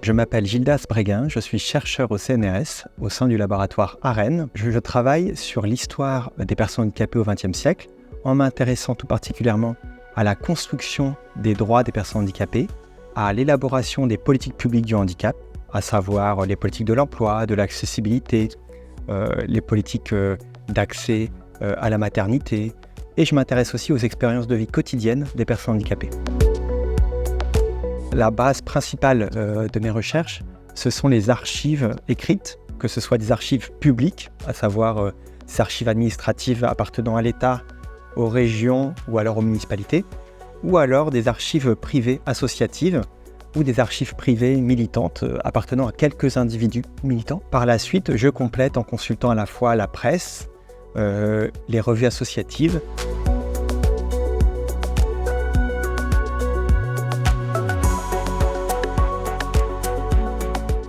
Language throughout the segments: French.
Je m'appelle Gildas Bréguin, je suis chercheur au CNRS au sein du laboratoire AREN. Je travaille sur l'histoire des personnes handicapées au XXe siècle en m'intéressant tout particulièrement à la construction des droits des personnes handicapées, à l'élaboration des politiques publiques du handicap, à savoir les politiques de l'emploi, de l'accessibilité, les politiques d'accès à la maternité, et je m'intéresse aussi aux expériences de vie quotidiennes des personnes handicapées. La base principale de mes recherches, ce sont les archives écrites, que ce soit des archives publiques, à savoir des archives administratives appartenant à l'État, aux régions ou alors aux municipalités, ou alors des archives privées associatives ou des archives privées militantes appartenant à quelques individus militants. Par la suite, je complète en consultant à la fois la presse, les revues associatives.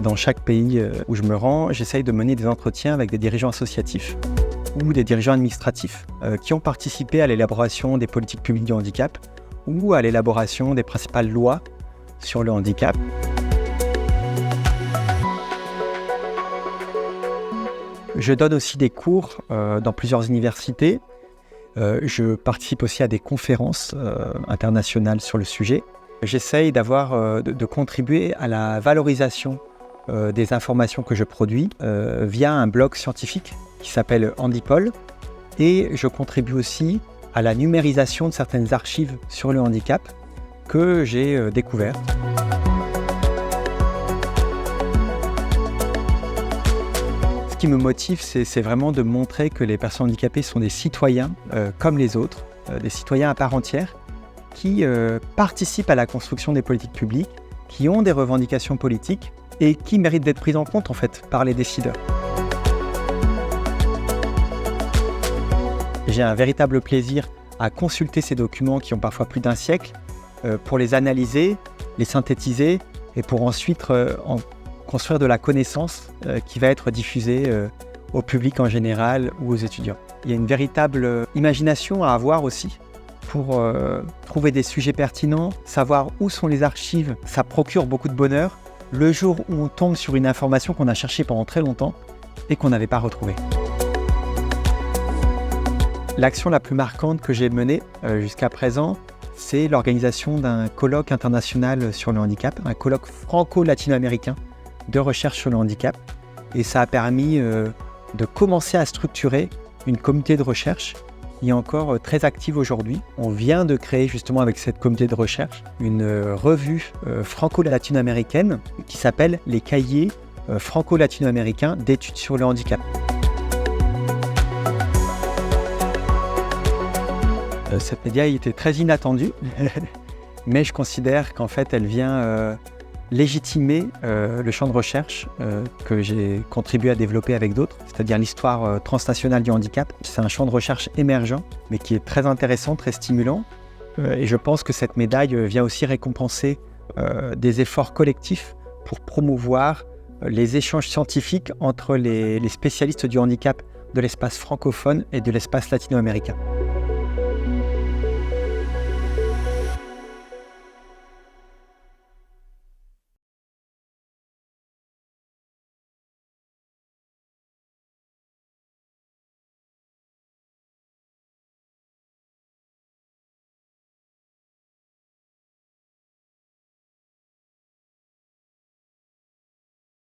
Dans chaque pays où je me rends, j'essaye de mener des entretiens avec des dirigeants associatifs ou des dirigeants administratifs qui ont participé à l'élaboration des politiques publiques du handicap ou à l'élaboration des principales lois sur le handicap. Je donne aussi des cours dans plusieurs universités. Je participe aussi à des conférences internationales sur le sujet. J'essaye de contribuer à la valorisation des informations que je produis via un blog scientifique qui s'appelle Handipol, et je contribue aussi à la numérisation de certaines archives sur le handicap que j'ai découvertes. Ce qui me motive, c'est vraiment de montrer que les personnes handicapées sont des citoyens comme les autres, des citoyens à part entière, qui participent à la construction des politiques publiques, qui ont des revendications politiques et qui méritent d'être prises en compte en fait par les décideurs. J'ai un véritable plaisir à consulter ces documents qui ont parfois plus d'un siècle pour les analyser, les synthétiser et pour ensuite construire de la connaissance qui va être diffusée au public en général ou aux étudiants. Il y a une véritable imagination à avoir aussi pour trouver des sujets pertinents, savoir où sont les archives. Ça procure beaucoup de bonheur le jour où on tombe sur une information qu'on a cherchée pendant très longtemps et qu'on n'avait pas retrouvée. L'action la plus marquante que j'ai menée jusqu'à présent, c'est l'organisation d'un colloque international sur le handicap, un colloque franco-latino-américain de recherche sur le handicap. Et ça a permis de commencer à structurer une communauté de recherche qui est encore très active aujourd'hui. On vient de créer justement avec cette communauté de recherche une revue franco-latino-américaine qui s'appelle les cahiers franco-latino-américains d'études sur le handicap. Cette média était très inattendue, mais je considère qu'en fait elle vient légitimer le champ de recherche que j'ai contribué à développer avec d'autres, c'est-à-dire l'histoire transnationale du handicap. C'est un champ de recherche émergent, mais qui est très intéressant, très stimulant. Et je pense que cette médaille vient aussi récompenser des efforts collectifs pour promouvoir les échanges scientifiques entre les spécialistes du handicap de l'espace francophone et de l'espace latino-américain.